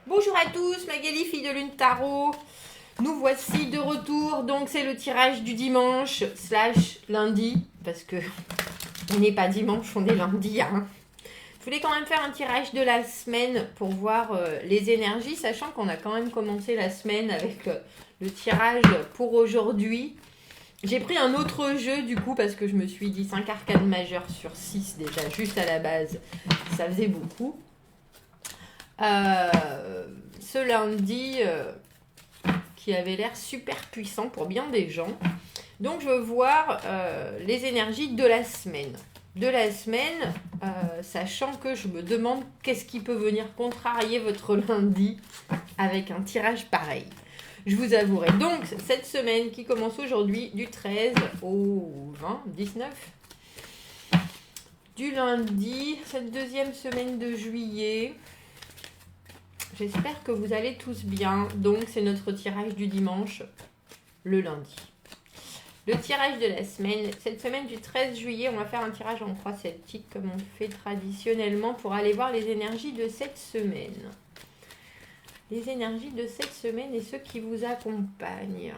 Bonjour à tous, Magali, fille de Lune Tarot. Nous voici de retour. Donc c'est le tirage du dimanche / lundi. Parce que on n'est pas dimanche, on est lundi. Hein. Je voulais quand même faire un tirage de la semaine pour voir les énergies, sachant qu'on a quand même commencé la semaine avec le tirage pour aujourd'hui. J'ai pris un autre jeu du coup parce que je me suis dit 5 arcanes majeures sur 6 déjà juste à la base. Ça faisait beaucoup. Ce lundi qui avait l'air super puissant pour bien des gens. Donc je veux voir les énergies de la semaine. Sachant que je me demande qu'est-ce qui peut venir contrarier votre lundi avec un tirage pareil. Je vous avouerai. Donc cette semaine qui commence aujourd'hui du 13 au 19. Du lundi, cette deuxième semaine de juillet. J'espère que vous allez tous bien. Donc, c'est notre tirage du dimanche, le lundi. Le tirage de la semaine. Cette semaine du 13 juillet, on va faire un tirage en croix celtique comme on fait traditionnellement pour aller voir les énergies de cette semaine. Les énergies de cette semaine et ceux qui vous accompagnent.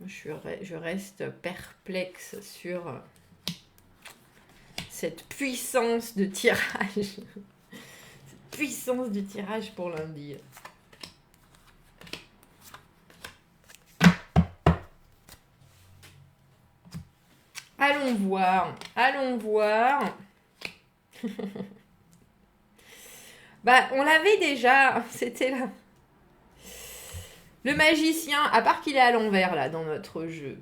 Je reste perplexe sur cette puissance de tirage. Puissance du tirage pour lundi. Allons voir. On l'avait déjà, c'était là. Le magicien, à part qu'il est à l'envers là dans notre jeu.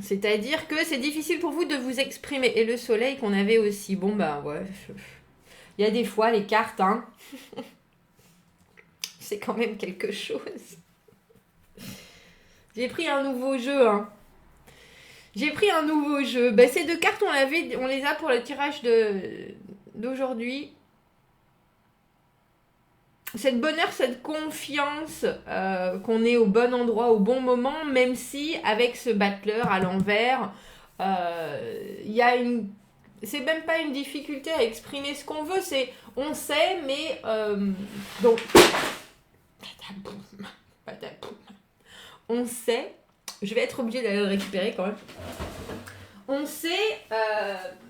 C'est-à-dire que c'est difficile pour vous de vous exprimer. Et le soleil qu'on avait aussi. Bon ouais. Il y a des fois les cartes, hein. C'est quand même quelque chose. J'ai pris un nouveau jeu, hein. Ces deux cartes, on les a pour le tirage d'aujourd'hui. Cette bonheur, cette confiance qu'on est au bon endroit, au bon moment, même si avec ce battleur à l'envers, il y a une... C'est même pas une difficulté à exprimer ce qu'on veut, c'est on sait, mais donc on sait. Je vais être obligée d'aller le récupérer quand même. On sait,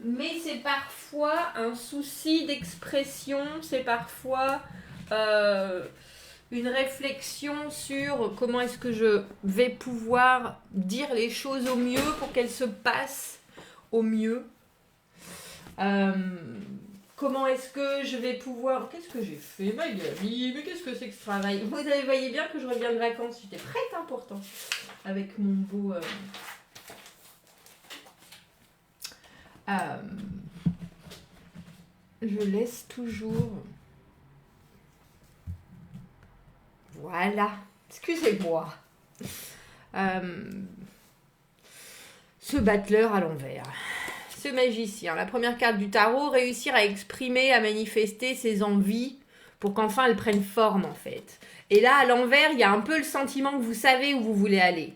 mais c'est parfois un souci d'expression, c'est parfois une réflexion sur comment est-ce que je vais pouvoir dire les choses au mieux pour qu'elles se passent au mieux. Comment est-ce que je vais pouvoir... Qu'est-ce que j'ai fait, Magali? Mais qu'est-ce que c'est que ce travail? Vous voyez bien que je reviens de vacances. J'étais prête pourtant. Avec mon beau... je laisse toujours... Voilà. Excusez-moi. Ce battleur à l'envers. Ce magicien, la première carte du tarot, réussir à exprimer, à manifester ses envies pour qu'enfin elles prennent forme en fait. Et là, à l'envers, il y a un peu le sentiment que vous savez où vous voulez aller.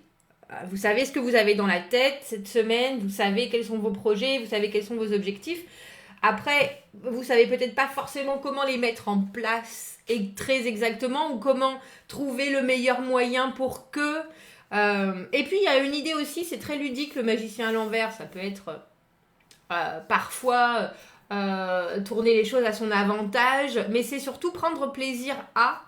Vous savez ce que vous avez dans la tête cette semaine, vous savez quels sont vos projets, vous savez quels sont vos objectifs. Après, vous savez peut-être pas forcément comment les mettre en place et très exactement ou comment trouver le meilleur moyen pour que... Et puis, il y a une idée aussi, c'est très ludique le magicien à l'envers, ça peut être... parfois tourner les choses à son avantage, mais c'est surtout prendre plaisir à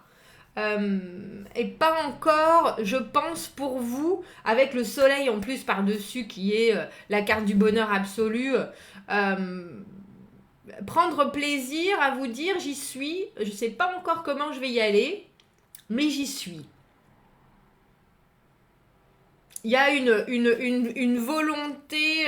et pas encore, je pense, pour vous, avec le soleil en plus par-dessus qui est la carte du bonheur absolu, prendre plaisir à vous dire j'y suis, je sais pas encore comment je vais y aller, mais j'y suis. Il y a une volonté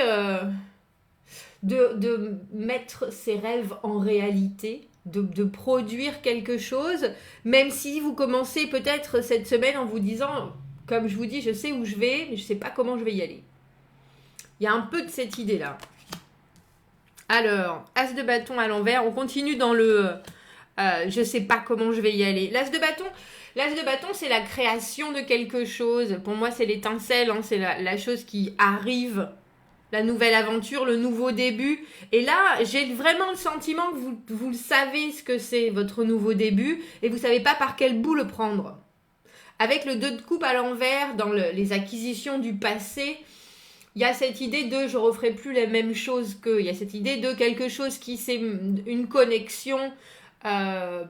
de mettre ses rêves en réalité, de produire quelque chose, même si vous commencez peut-être cette semaine en vous disant, comme je vous dis, je sais où je vais, mais je sais pas comment je vais y aller. Il y a un peu de cette idée-là. Alors, As de bâton à l'envers, on continue dans le je sais pas comment je vais y aller. L'As de bâton, c'est la création de quelque chose. Pour moi, c'est l'étincelle, hein, c'est la chose qui arrive la nouvelle aventure, le nouveau début. Et là, j'ai vraiment le sentiment que vous le savez ce que c'est, votre nouveau début, et vous ne savez pas par quel bout le prendre. Avec le 2 de coupe à l'envers, dans les acquisitions du passé, il y a cette idée de je referai plus les mêmes choses que. Il y a cette idée de quelque chose qui c'est une connexion.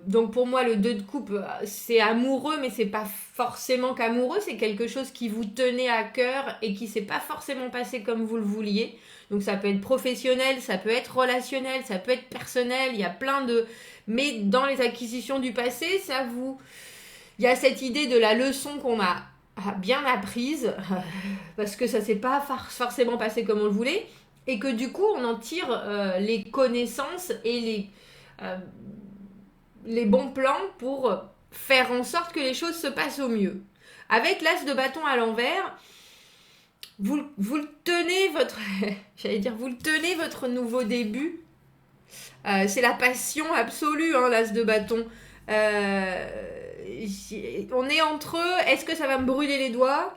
Donc pour moi, le 2 de coupe, c'est amoureux, mais c'est pas forcément qu'amoureux, c'est quelque chose qui vous tenait à cœur et qui s'est pas forcément passé comme vous le vouliez. Donc ça peut être professionnel, ça peut être relationnel, ça peut être personnel, il y a plein de. Mais dans les acquisitions du passé, il y a cette idée de la leçon qu'on a bien apprise, parce que ça s'est pas forcément passé comme on le voulait, et que du coup on en tire les connaissances et les bons plans pour faire en sorte que les choses se passent au mieux. Avec l'as de bâton à l'envers, vous le tenez vous le tenez votre nouveau début. C'est la passion absolue, hein, l'as de bâton. On est entre eux. Est-ce que ça va me brûler les doigts?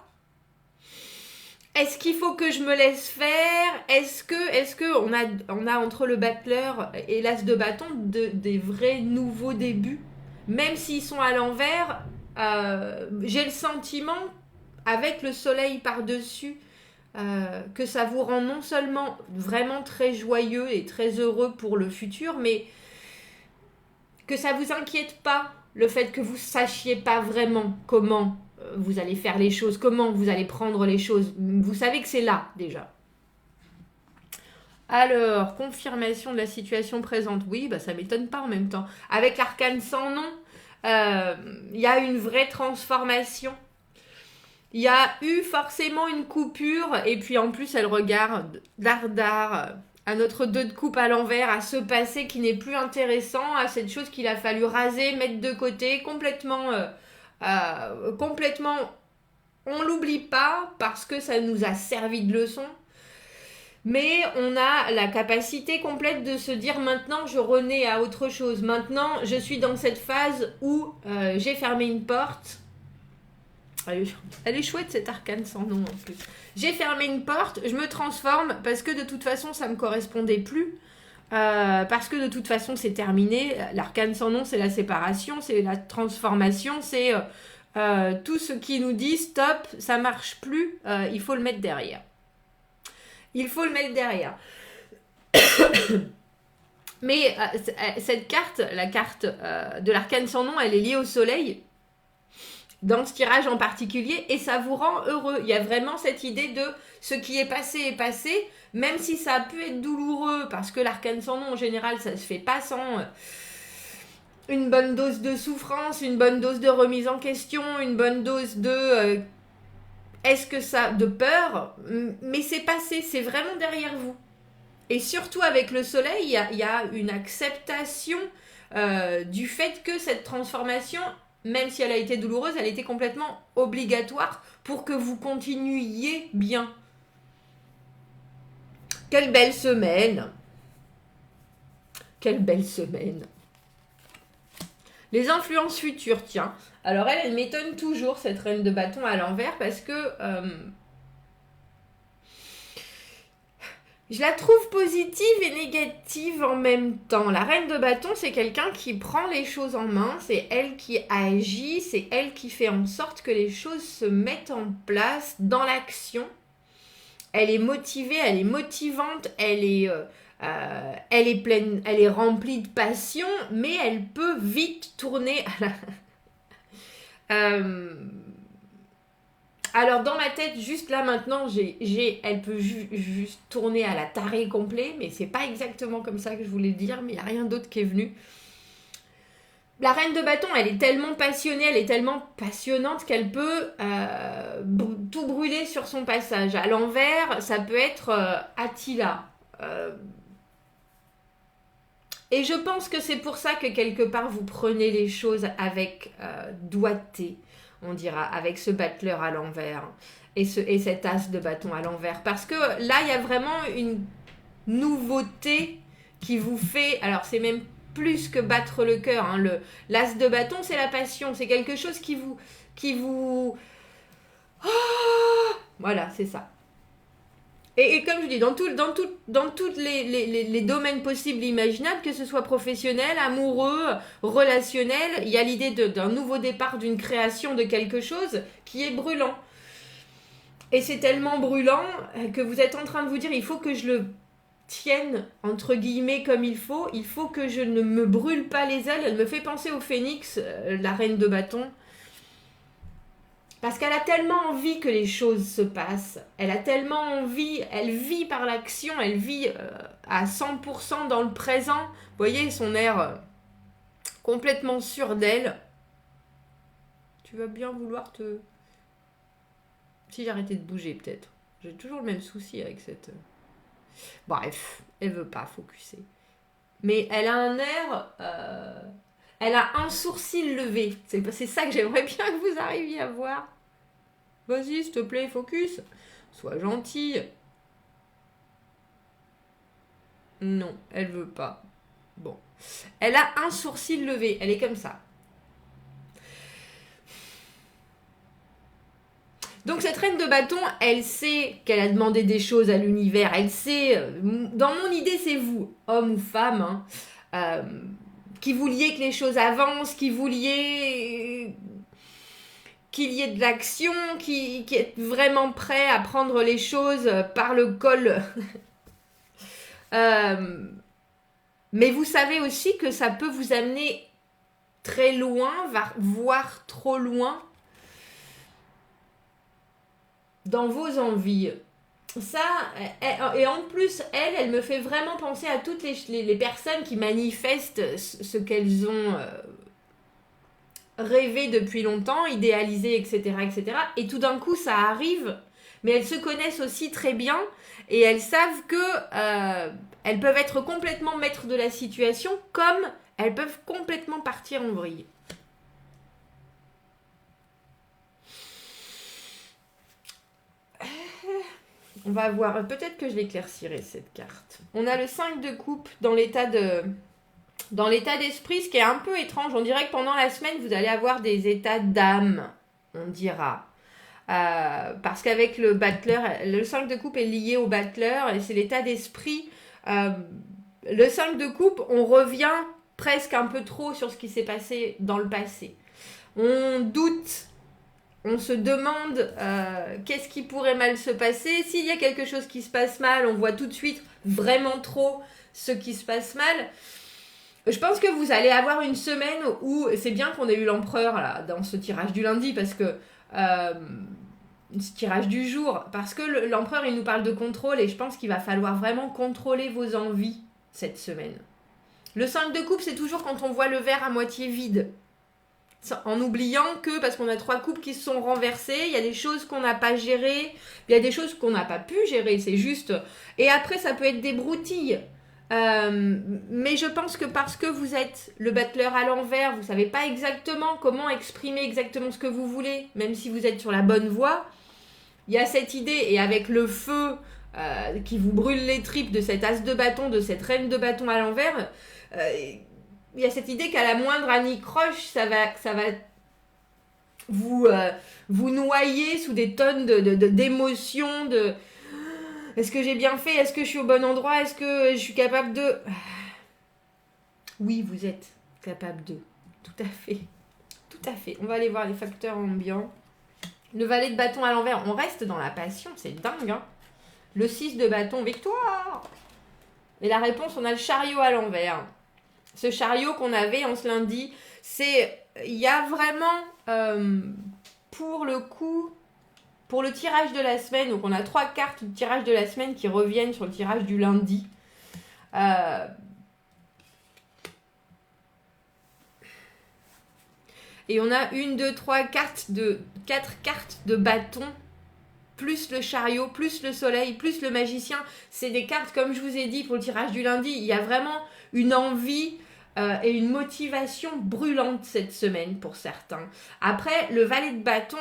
Est-ce qu'il faut que je me laisse faire? Est-ce que on a entre le battleur et l'as de bâton des vrais nouveaux débuts? Même s'ils sont à l'envers, j'ai le sentiment, avec le soleil par-dessus, que ça vous rend non seulement vraiment très joyeux et très heureux pour le futur, mais que ça vous inquiète pas, le fait que vous sachiez pas vraiment comment vous allez faire les choses, comment vous allez prendre les choses. Vous savez que c'est là, déjà. Alors, confirmation de la situation présente. Oui, bah ça m'étonne pas en même temps. Avec l'arcane sans nom, il y a une vraie transformation. Il y a eu forcément une coupure, et puis en plus, elle regarde dardard à notre 2 de coupe à l'envers, à ce passé qui n'est plus intéressant, à cette chose qu'il a fallu raser, mettre de côté, complètement, on l'oublie pas parce que ça nous a servi de leçon. Mais on a la capacité complète de se dire maintenant je renais à autre chose. Maintenant je suis dans cette phase où j'ai fermé une porte. Elle est chouette cette arcane sans nom en plus. J'ai fermé une porte, je me transforme parce que de toute façon ça me correspondait plus. Parce que de toute façon c'est terminé. L'arcane sans nom c'est la séparation, c'est la transformation, c'est tout ce qui nous dit stop, ça marche plus, il faut le mettre derrière. Il faut le mettre derrière. Mais cette carte, la carte de l'arcane sans nom, elle est liée au soleil, dans ce tirage en particulier, et ça vous rend heureux. Il y a vraiment cette idée de ce qui est passé, même si ça a pu être douloureux, parce que l'arcane sans nom, en général, ça se fait pas sans une bonne dose de souffrance, une bonne dose de remise en question, une bonne dose de... de peur, mais c'est passé, c'est vraiment derrière vous. Et surtout avec le soleil, il y a une acceptation du fait que cette transformation, même si elle a été douloureuse, elle était complètement obligatoire pour que vous continuiez bien. Quelle belle semaine! Quelle belle semaine! Les influences futures, tiens. Alors elle m'étonne toujours, cette reine de bâton à l'envers, parce que je la trouve positive et négative en même temps. La reine de bâton, c'est quelqu'un qui prend les choses en main, c'est elle qui agit, c'est elle qui fait en sorte que les choses se mettent en place dans l'action. Elle est motivée, elle est motivante, elle est pleine, elle est remplie de passion, mais elle peut vite tourner à la... Alors dans ma tête, juste là maintenant, elle peut juste tourner à la tarée complet, mais c'est pas exactement comme ça que je voulais le dire, mais il n'y a rien d'autre qui est venu. La reine de bâton, elle est tellement passionnée, elle est tellement passionnante qu'elle peut tout brûler sur son passage. À l'envers, ça peut être Attila. Et je pense que c'est pour ça que quelque part vous prenez les choses avec doigté, on dira, avec ce battleur à l'envers et cet as de bâton à l'envers. Parce que là, il y a vraiment une nouveauté qui vous fait... Alors, c'est même plus que battre le cœur. Hein. L'as de bâton, c'est la passion. C'est quelque chose qui vous... Oh, voilà, c'est ça. Et comme je dis, dans tous les domaines possibles et imaginables, que ce soit professionnel, amoureux, relationnel, il y a l'idée d'un nouveau départ, d'une création de quelque chose qui est brûlant. Et c'est tellement brûlant que vous êtes en train de vous dire, il faut que je le tienne, entre guillemets, comme il faut que je ne me brûle pas les ailes. Elle me fait penser au phénix, la reine de bâton. Parce qu'elle a tellement envie que les choses se passent. Elle a tellement envie, elle vit par l'action, elle vit à 100% dans le présent. Vous voyez son air complètement sûr d'elle. Tu vas bien vouloir te... Si j'arrêtais de bouger peut-être. J'ai toujours le même souci avec cette... Bref, elle veut pas focuser. Mais elle a un air... Elle a un sourcil levé. C'est ça que j'aimerais bien que vous arriviez à voir. Vas-y, s'il te plaît, focus. Sois gentille. Non, elle veut pas. Bon. Elle a un sourcil levé. Elle est comme ça. Donc cette reine de bâton, elle sait qu'elle a demandé des choses à l'univers. Elle sait... Dans mon idée, c'est vous, homme ou femme, hein, qui vouliez que les choses avancent, qui vouliez... qu'il y ait de l'action, qui est vraiment prêt à prendre les choses par le col. Mais vous savez aussi que ça peut vous amener très loin, voire trop loin, dans vos envies. Ça, et en plus, elle me fait vraiment penser à toutes les personnes qui manifestent ce qu'elles ont... rêvé depuis longtemps, idéalisé, etc., etc. Et tout d'un coup, ça arrive, mais elles se connaissent aussi très bien et elles savent que elles peuvent être complètement maîtres de la situation, comme elles peuvent complètement partir en vrille. On va voir, peut-être que je l'éclaircirai cette carte. On a le 5 de coupe dans l'état d'esprit, ce qui est un peu étrange. On dirait que pendant la semaine, vous allez avoir des états d'âme, on dira. Parce qu'avec le battleur, le 5 de coupe est lié au battleur et c'est l'état d'esprit. Le 5 de coupe, on revient presque un peu trop sur ce qui s'est passé dans le passé. On doute, on se demande qu'est-ce qui pourrait mal se passer. S'il y a quelque chose qui se passe mal, on voit tout de suite vraiment trop ce qui se passe mal. Je pense que vous allez avoir une semaine où c'est bien qu'on ait eu l'empereur là dans ce tirage du lundi parce que ce tirage du jour parce que l'empereur il nous parle de contrôle et je pense qu'il va falloir vraiment contrôler vos envies cette semaine. Le 5 de coupe c'est toujours quand on voit le verre à moitié vide. En oubliant que parce qu'on a 3 coupes qui se sont renversées, il y a des choses qu'on n'a pas gérées, il y a des choses qu'on n'a pas pu gérer, c'est juste. Et après ça peut être des broutilles. Mais je pense que parce que vous êtes le battleur à l'envers, vous savez pas exactement comment exprimer exactement ce que vous voulez, même si vous êtes sur la bonne voie, il y a cette idée, et avec le feu qui vous brûle les tripes de cet as de bâton, de cette reine de bâton à l'envers, il y a cette idée qu'à la moindre anicroche, ça va vous noyer sous des tonnes d'émotions, est-ce que j'ai bien fait? Est-ce que je suis au bon endroit? Est-ce que je suis capable de... Oui, vous êtes capable de. Tout à fait. Tout à fait. On va aller voir les facteurs ambiants. Le valet de bâton à l'envers. On reste dans la passion. C'est dingue, hein. Le 6 de bâton. Victoire! Et la réponse, on a le chariot à l'envers. Ce chariot qu'on avait en ce lundi, c'est... Il y a vraiment... pour le coup... Pour le tirage de la semaine, donc on a 3 cartes du tirage de la semaine qui reviennent sur le tirage du lundi. Et on a 1, 2, 3, 4 cartes de bâton, plus le chariot, plus le soleil, plus le magicien. C'est des cartes, comme je vous ai dit, pour le tirage du lundi. Il y a vraiment une envie et une motivation brûlante cette semaine pour certains. Après, le valet de bâton...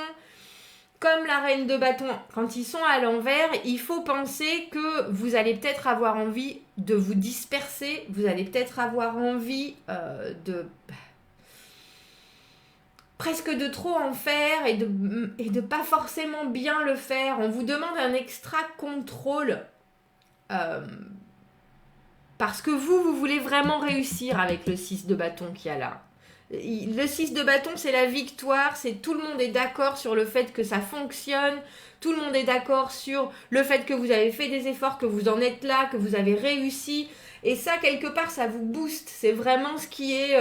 Comme la reine de bâton, quand ils sont à l'envers, il faut penser que vous allez peut-être avoir envie de vous disperser, vous allez peut-être avoir envie presque de trop en faire et de pas forcément bien le faire. On vous demande un extra contrôle parce que vous voulez vraiment réussir avec le 6 de bâton qu'il y a là. Le 6 de bâton, c'est la victoire, c'est tout le monde est d'accord sur le fait que ça fonctionne, tout le monde est d'accord sur le fait que vous avez fait des efforts, que vous en êtes là, que vous avez réussi. Et ça, quelque part, ça vous booste. C'est vraiment ce qui est...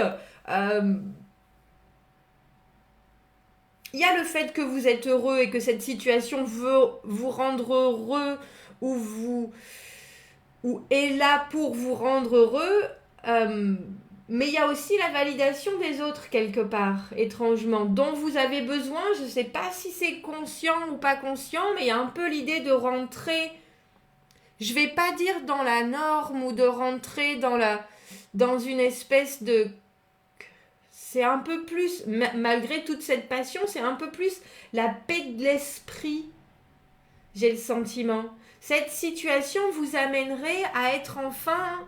Il y a le fait que vous êtes heureux et que cette situation veut vous rendre heureux ou est là pour vous rendre heureux. Mais il y a aussi la validation des autres quelque part, étrangement, dont vous avez besoin. Je ne sais pas si c'est conscient ou pas conscient, mais il y a un peu l'idée de rentrer, je ne vais pas dire dans la norme ou de rentrer dans une espèce de... C'est un peu plus, malgré toute cette passion, c'est un peu plus la paix de l'esprit, j'ai le sentiment. Cette situation vous amènerait à être enfin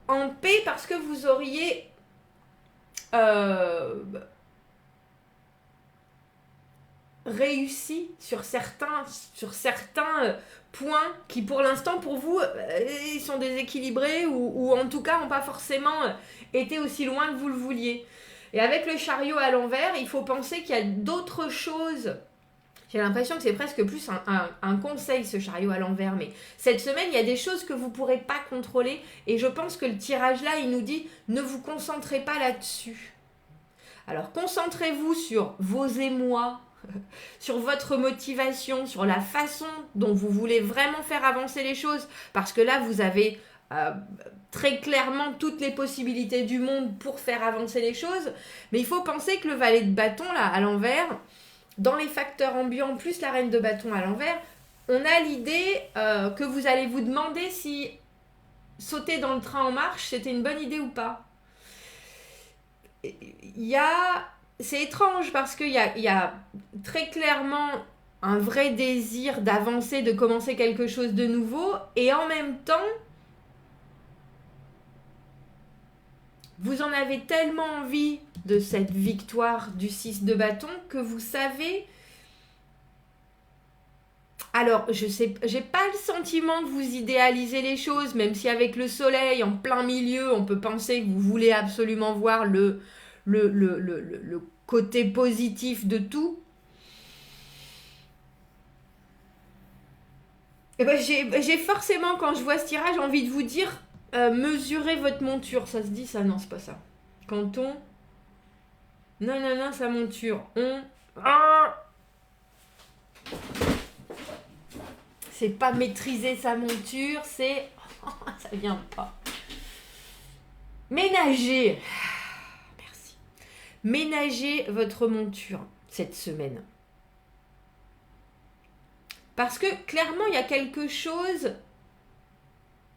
en paix parce que vous auriez réussi sur certains points qui pour l'instant pour vous ils sont déséquilibrés ou en tout cas n'ont pas forcément été aussi loin que vous le vouliez. Et avec le chariot à l'envers, il faut penser qu'il y a d'autres choses. J'ai l'impression que c'est presque plus un conseil, ce chariot à l'envers. Mais cette semaine, il y a des choses que vous ne pourrez pas contrôler. Et je pense que le tirage là, il nous dit, ne vous concentrez pas là-dessus. Alors, concentrez-vous sur vos émois, sur votre motivation, sur la façon dont vous voulez vraiment faire avancer les choses. Parce que là, vous avez très clairement toutes les possibilités du monde pour faire avancer les choses. Mais il faut penser que le valet de bâton, là, à l'envers... Dans les facteurs ambiants, plus la reine de bâton à l'envers, on a l'idée que vous allez vous demander si sauter dans le train en marche, c'était une bonne idée ou pas. C'est étrange parce qu'il y a très clairement un vrai désir d'avancer, de commencer quelque chose de nouveau, et en même temps, vous en avez tellement envie de cette victoire du 6 de bâton que vous savez... Alors, je sais, j'ai pas le sentiment que vous idéalisez les choses, même si avec le soleil en plein milieu, on peut penser que vous voulez absolument voir le côté positif de tout. Et ben, j'ai forcément, quand je vois ce tirage, envie de vous dire... mesurez votre monture, ça se dit ça? Non, c'est pas ça. Quand on... Non, sa monture. C'est pas maîtriser sa monture, c'est... ça vient pas. Ménagez. Merci. Ménagez votre monture cette semaine. Parce que clairement, il y a quelque chose...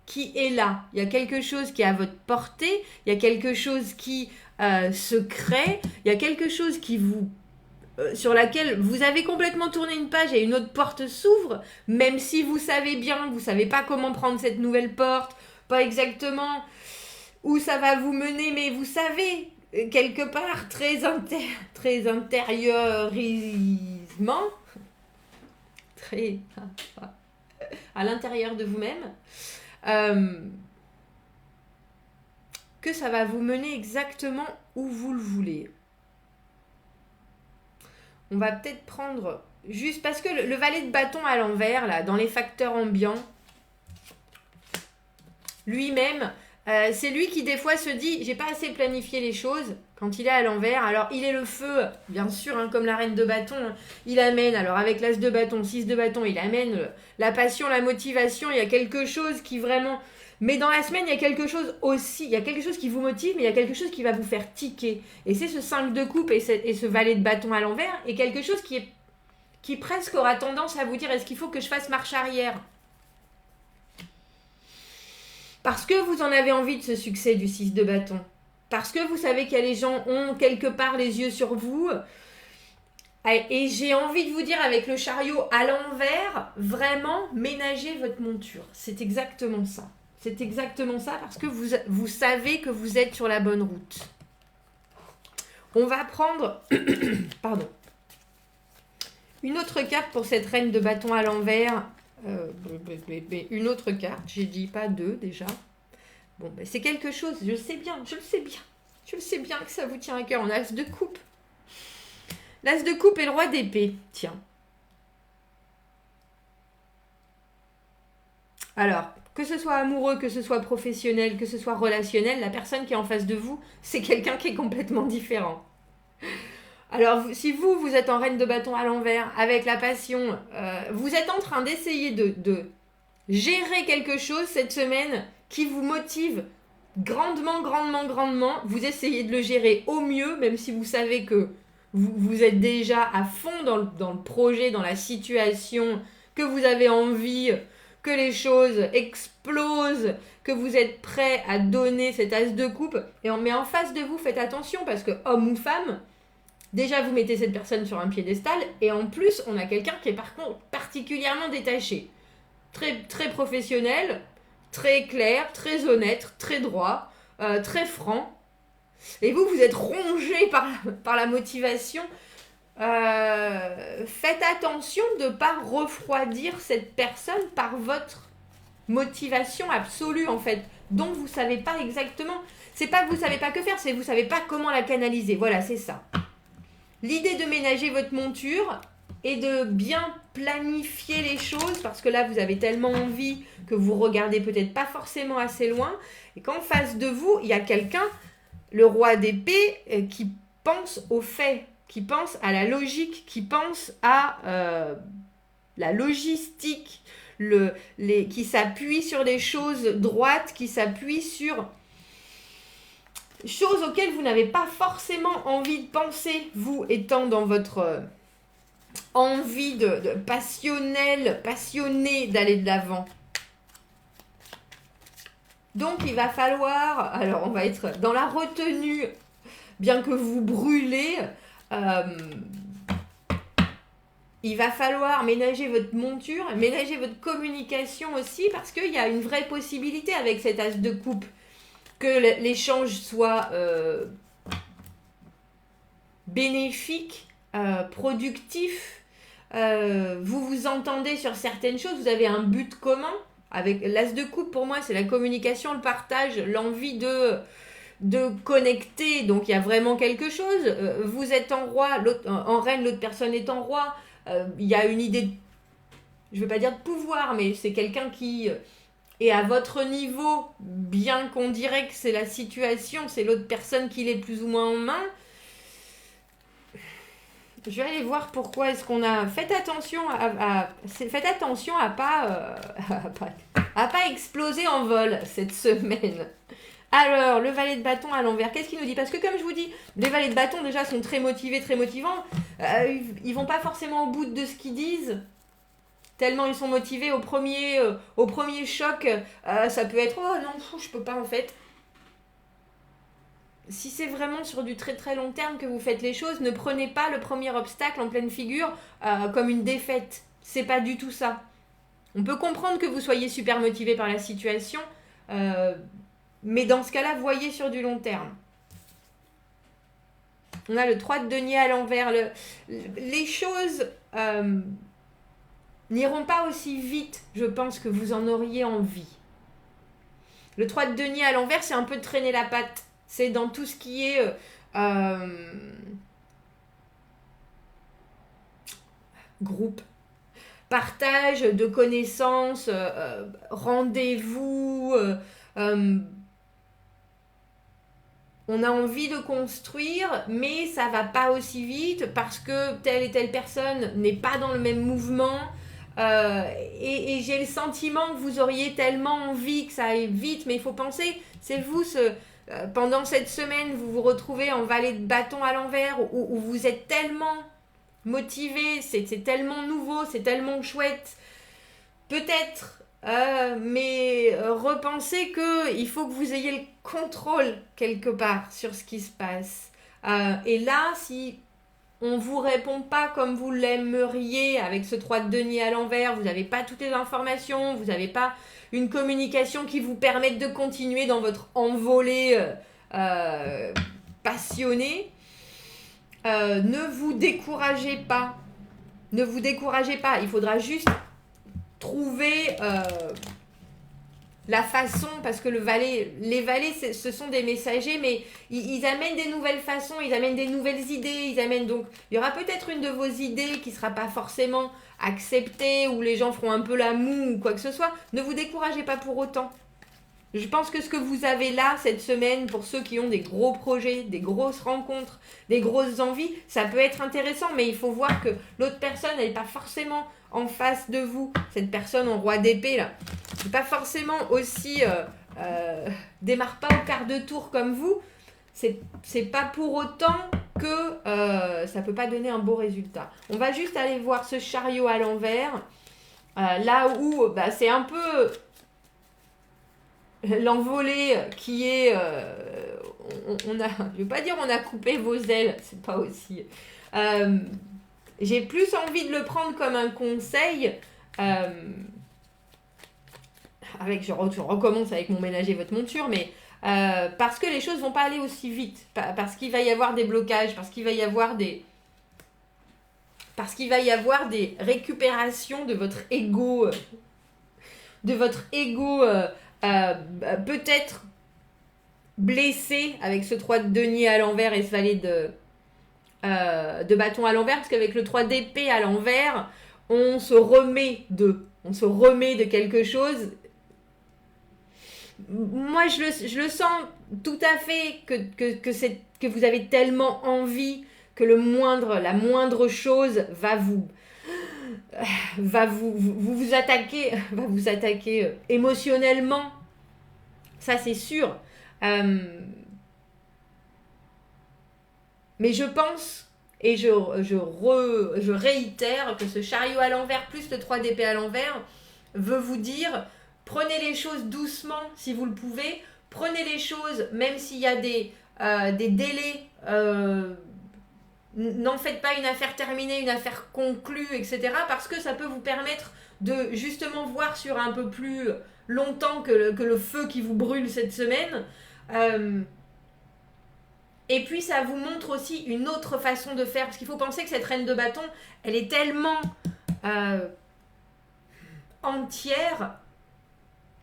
qui est là. Il y a quelque chose qui est à votre portée, il y a quelque chose qui se crée, il y a quelque chose qui vous sur laquelle vous avez complètement tourné une page et une autre porte s'ouvre, même si vous savez bien, vous savez pas comment prendre cette nouvelle porte, pas exactement où ça va vous mener, mais vous savez quelque part très intérieurement, très à l'intérieur de vous-même. Que ça va vous mener exactement où vous le voulez. On va peut-être prendre juste parce que le valet de bâton à l'envers là, dans les facteurs ambiants, lui-même, c'est lui qui des fois se dit j'ai pas assez planifié les choses quand il est à l'envers. Alors il est le feu, bien sûr, hein, comme la reine de bâton, il amène, alors avec l'as de bâton, 6 de bâton, il amène la passion, la motivation, il y a quelque chose qui vraiment... Mais dans la semaine, il y a quelque chose aussi, il y a quelque chose qui vous motive, mais il y a quelque chose qui va vous faire tiquer. Et c'est ce 5 de coupe et ce valet de bâton à l'envers, et quelque chose qui presque aura tendance à vous dire est-ce qu'il faut que je fasse marche arrière ? Parce que vous en avez envie de ce succès du 6 de bâton. Parce que vous savez qu'il y a les gens ont quelque part les yeux sur vous. Et j'ai envie de vous dire avec le chariot à l'envers, vraiment ménagez votre monture. C'est exactement ça. C'est exactement ça parce que vous savez que vous êtes sur la bonne route. On va prendre pardon, une autre carte pour cette reine de bâton à l'envers. Une autre carte, j'ai dit pas deux déjà. Bon, ben, c'est quelque chose, je le sais bien. Je le sais bien que ça vous tient à cœur. On a l'as de coupe. L'as de coupe et le roi d'épée. Tiens. Alors, que ce soit amoureux, que ce soit professionnel, que ce soit relationnel, la personne qui est en face de vous, c'est quelqu'un qui est complètement différent. Alors, si vous êtes en reine de bâton à l'envers, avec la passion, vous êtes en train d'essayer de gérer quelque chose cette semaine qui vous motive grandement. Vous essayez de le gérer au mieux, même si vous savez que vous êtes déjà à fond dans le projet, dans la situation, que vous avez envie que les choses explosent, que vous êtes prêt à donner cet as de coupe. Mais en face de vous, faites attention parce que homme ou femme, déjà vous mettez cette personne sur un piédestal et en plus on a quelqu'un qui est par contre particulièrement détaché. Très, très professionnel, très clair, très honnête, très droit, très franc. Et vous êtes rongé par la motivation. Faites attention de ne pas refroidir cette personne par votre motivation absolue en fait, dont vous ne savez pas exactement. C'est pas que vous ne savez pas que faire, c'est que vous ne savez pas comment la canaliser. Voilà, c'est ça. L'idée de ménager votre monture et de bien planifier les choses, parce que là vous avez tellement envie que vous regardez peut-être pas forcément assez loin, et qu'en face de vous il y a quelqu'un, le roi d'épée, qui pense aux faits, qui pense à la logique, qui pense à la logistique, qui s'appuie sur des choses droites, qui s'appuie sur choses auxquelles vous n'avez pas forcément envie de penser, vous étant dans votre envie de passionné d'aller de l'avant. Donc il va falloir, alors on va être dans la retenue, bien que vous brûlez, il va falloir ménager votre monture, ménager votre communication aussi, parce qu'il y a une vraie possibilité avec cet as de coupe que l'échange soit bénéfique, productif. Vous vous entendez sur certaines choses, vous avez un but commun. Avec l'as de coupe, pour moi, c'est la communication, le partage, l'envie de connecter. Donc, il y a vraiment quelque chose. Vous êtes en roi, en reine, l'autre personne est en roi. Il y a une idée, je ne veux pas dire de pouvoir, mais c'est quelqu'un qui est à votre niveau, bien qu'on dirait que c'est la situation, c'est l'autre personne qui l'est plus ou moins en main. Je vais aller voir pourquoi est-ce qu'on a... Faites attention à pas exploser en vol cette semaine. Alors, le valet de bâton à l'envers, qu'est-ce qu'il nous dit? Parce que comme je vous dis, les valets de bâton déjà sont très motivés, très motivants. Ils vont pas forcément au bout de ce qu'ils disent. Tellement ils sont motivés au premier choc. Ça peut être, oh non, je peux pas en fait. Si c'est vraiment sur du très très long terme que vous faites les choses, ne prenez pas le premier obstacle en pleine figure comme une défaite. C'est pas du tout ça. On peut comprendre que vous soyez super motivé par la situation, mais dans ce cas-là, voyez sur du long terme. On a le 3 de denier à l'envers. Les choses n'iront pas aussi vite, je pense, que vous en auriez envie. Le 3 de denier à l'envers, c'est un peu traîner la patte. C'est dans tout ce qui est groupe, partage de connaissances, rendez-vous. On a envie de construire, mais ça va pas aussi vite parce que telle et telle personne n'est pas dans le même mouvement. Et j'ai le sentiment que vous auriez tellement envie que ça aille vite, mais il faut penser, c'est vous pendant cette semaine, vous vous retrouvez en valet de bâton à l'envers où vous êtes tellement motivé, c'est tellement nouveau, c'est tellement chouette. Peut-être, mais repensez qu'il faut que vous ayez le contrôle quelque part sur ce qui se passe. Et là, si on ne vous répond pas comme vous l'aimeriez avec ce 3 de denier à l'envers, vous n'avez pas toutes les informations, vous n'avez pas une communication qui vous permette de continuer dans votre envolée passionnée, Ne vous découragez pas. Ne vous découragez pas. Il faudra juste trouver la façon, parce que les valets, ce sont des messagers, mais ils amènent des nouvelles façons, ils amènent des nouvelles idées, ils amènent donc... Il y aura peut-être une de vos idées qui ne sera pas forcément acceptée, ou les gens feront un peu la moue, ou quoi que ce soit. Ne vous découragez pas pour autant. Je pense que ce que vous avez là cette semaine, pour ceux qui ont des gros projets, des grosses rencontres, des grosses envies, ça peut être intéressant, mais il faut voir que l'autre personne, elle n'est pas forcément en face de vous. Cette personne en roi d'épée, là, n'est pas forcément aussi... démarre pas au quart de tour comme vous. C'est pas pour autant que ça peut pas donner un beau résultat. On va juste aller voir ce chariot à l'envers, là où c'est un peu... l'envolée qui est on a, je vais pas dire on a coupé vos ailes, c'est pas aussi j'ai plus envie de le prendre comme un conseil avec je recommence avec mon ménager votre monture, mais parce que les choses vont pas aller aussi vite, parce qu'il va y avoir des blocages, parce qu'il va y avoir des récupérations de votre ego peut-être blessé avec ce 3 de denier à l'envers et ce valet de bâton à l'envers, parce qu'avec le 3 d'épée à l'envers, on se remet de quelque chose. Moi, je le sens tout à fait que vous avez tellement envie que la moindre chose va vous attaquer, émotionnellement. Ça, c'est sûr. Mais je pense, et je réitère, que ce chariot à l'envers plus le 3 d'épée à l'envers veut vous dire, prenez les choses doucement si vous le pouvez, prenez les choses même s'il y a des délais, n'en faites pas une affaire terminée, une affaire conclue, etc. Parce que ça peut vous permettre de justement voir sur un peu plus longtemps que le feu qui vous brûle cette semaine. Et puis ça vous montre aussi une autre façon de faire, parce qu'il faut penser que cette reine de bâton, elle est tellement entière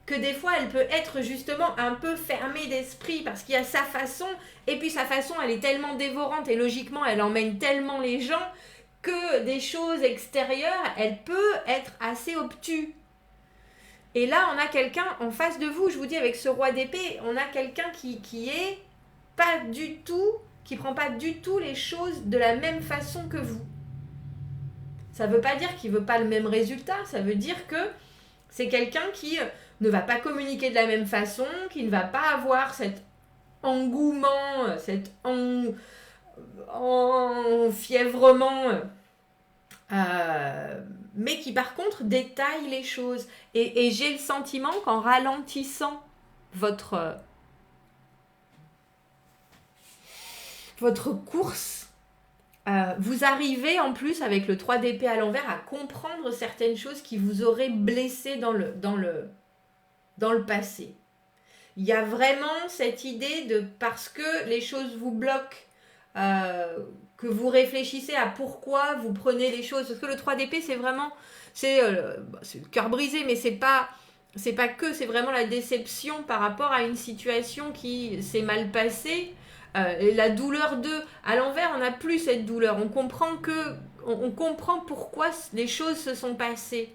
que des fois elle peut être justement un peu fermée d'esprit, parce qu'il y a sa façon, et puis sa façon elle est tellement dévorante, et logiquement elle emmène tellement les gens, que des choses extérieures, elle peut être assez obtuse. Et là on a quelqu'un en face de vous, je vous dis avec ce roi d'épée, on a quelqu'un qui est pas du tout, qui prend pas du tout les choses de la même façon que vous. Ça veut pas dire qu'il veut pas le même résultat, ça veut dire que c'est quelqu'un qui ne va pas communiquer de la même façon, qui ne va pas avoir cet engouement, cet enfièvrement, mais qui par contre détaille les choses. Et j'ai le sentiment qu'en ralentissant votre course, vous arrivez en plus avec le 3 d'épée à l'envers à comprendre certaines choses qui vous auraient blessé dans le passé. Il y a vraiment cette idée de, parce que les choses vous bloquent, que vous réfléchissez à pourquoi vous prenez les choses. Parce que le 3 d'épée, c'est vraiment... c'est le cœur brisé, mais c'est pas que, c'est vraiment la déception par rapport à une situation qui s'est mal passée. La douleur à l'envers, on n'a plus cette douleur. On comprend pourquoi les choses se sont passées.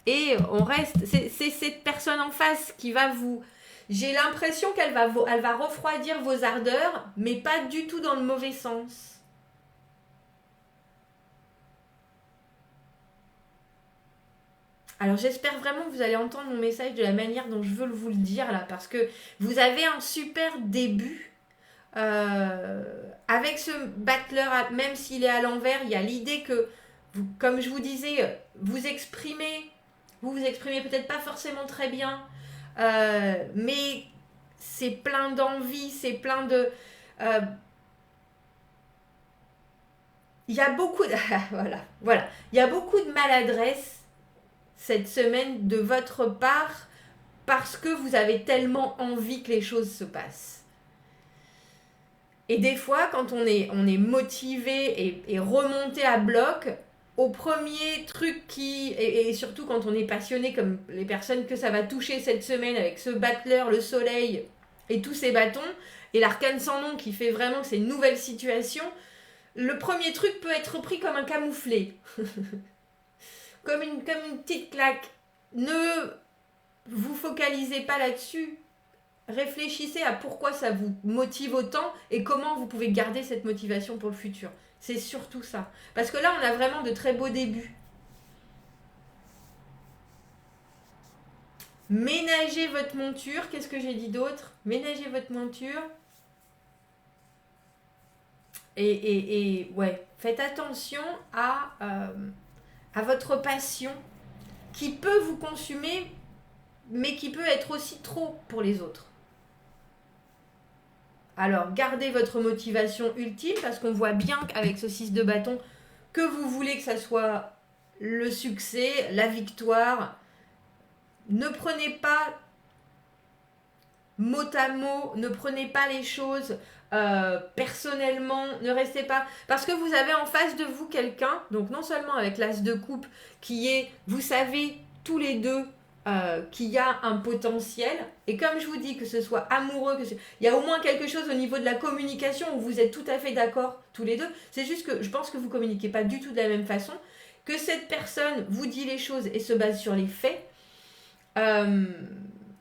Et on reste, c'est cette personne en face qui va vous... J'ai l'impression qu'elle va refroidir vos ardeurs, mais pas du tout dans le mauvais sens. Alors j'espère vraiment que vous allez entendre mon message de la manière dont je veux vous le dire là, parce que vous avez un super début. Avec ce battleur, même s'il est à l'envers, il y a l'idée que, comme je vous disais, vous vous exprimez peut-être pas forcément très bien, mais c'est plein d'envie, c'est plein de... il y a beaucoup de... voilà. Il y a beaucoup de maladresse cette semaine de votre part, parce que vous avez tellement envie que les choses se passent. Et des fois, quand on est motivé et remonté à bloc, au premier truc et surtout quand on est passionné comme les personnes que ça va toucher cette semaine avec ce battleur, le soleil et tous ces bâtons, et l'arcane sans nom qui fait vraiment que c'est une nouvelle situation, le premier truc peut être pris comme un camouflet. comme une petite claque. Ne vous focalisez pas là-dessus. Réfléchissez à pourquoi ça vous motive autant et comment vous pouvez garder cette motivation pour le futur. C'est surtout ça. Parce que là, on a vraiment de très beaux débuts. Ménagez votre monture. Qu'est-ce que j'ai dit d'autre? Ménagez votre monture. Et ouais, faites attention à votre passion qui peut vous consumer, mais qui peut être aussi trop pour les autres. Alors, gardez votre motivation ultime, parce qu'on voit bien qu'avec ce 6 de bâton, que vous voulez que ça soit le succès, la victoire. Ne prenez pas mot à mot, ne prenez pas les choses personnellement, ne restez pas... Parce que vous avez en face de vous quelqu'un, donc non seulement avec l'as de coupe, qui est, vous savez, tous les deux, qu'il y a un potentiel, et comme je vous dis, que ce soit amoureux, il y a au moins quelque chose au niveau de la communication où vous êtes tout à fait d'accord tous les deux. C'est juste que je pense que vous ne communiquez pas du tout de la même façon, que cette personne vous dit les choses et se base sur les faits,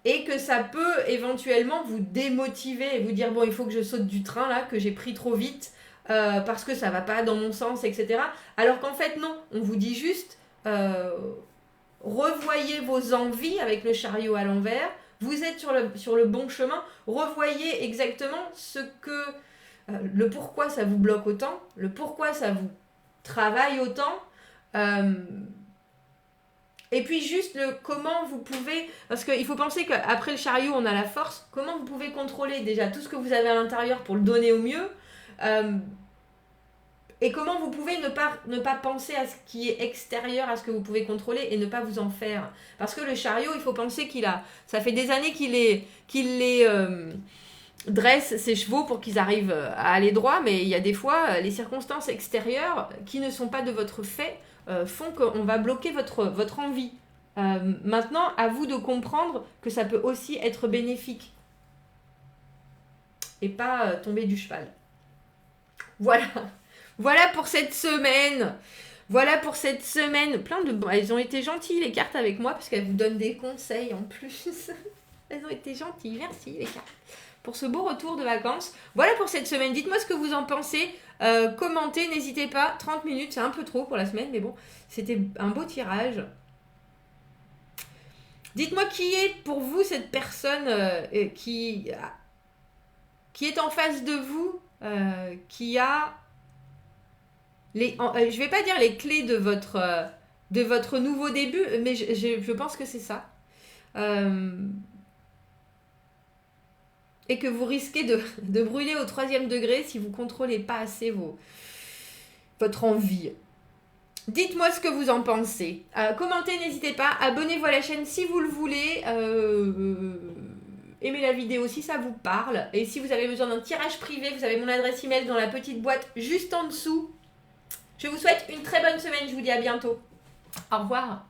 et que ça peut éventuellement vous démotiver et vous dire bon, il faut que je saute du train là, que j'ai pris trop vite parce que ça va pas dans mon sens, etc. Alors qu'en fait non, on vous dit juste revoyez vos envies avec le chariot à l'envers, vous êtes sur le bon chemin, revoyez exactement ce que le pourquoi ça vous bloque autant, le pourquoi ça vous travaille autant, et puis juste le comment vous pouvez, parce qu'il faut penser qu'après le chariot on a la force, comment vous pouvez contrôler déjà tout ce que vous avez à l'intérieur pour le donner au mieux, et comment vous pouvez ne pas penser à ce qui est extérieur à ce que vous pouvez contrôler et ne pas vous en faire. Parce que le chariot, il faut penser ça fait des années qu'il les dresse ses chevaux pour qu'ils arrivent à aller droit, mais il y a des fois, les circonstances extérieures qui ne sont pas de votre fait font qu'on va bloquer votre envie. Maintenant, à vous de comprendre que ça peut aussi être bénéfique et pas tomber du cheval. Voilà pour cette semaine. Elles ont été gentilles les cartes avec moi parce qu'elles vous donnent des conseils en plus. Elles ont été gentilles. Merci les cartes. Pour ce beau retour de vacances. Voilà pour cette semaine. Dites-moi ce que vous en pensez. Commentez, n'hésitez pas. 30 minutes, c'est un peu trop pour la semaine, mais bon, c'était un beau tirage. Dites-moi qui est pour vous cette personne qui est en face de vous, qui a je vais pas dire les clés de votre nouveau début, mais je pense que c'est ça. Et que vous risquez de brûler au 3e degré si vous contrôlez pas assez votre envie. Dites-moi ce que vous en pensez. Commentez, n'hésitez pas. Abonnez-vous à la chaîne si vous le voulez. Aimez la vidéo si ça vous parle. Et si vous avez besoin d'un tirage privé, vous avez mon adresse email dans la petite boîte juste en dessous. Je vous souhaite une très bonne semaine. Je vous dis à bientôt. Au revoir.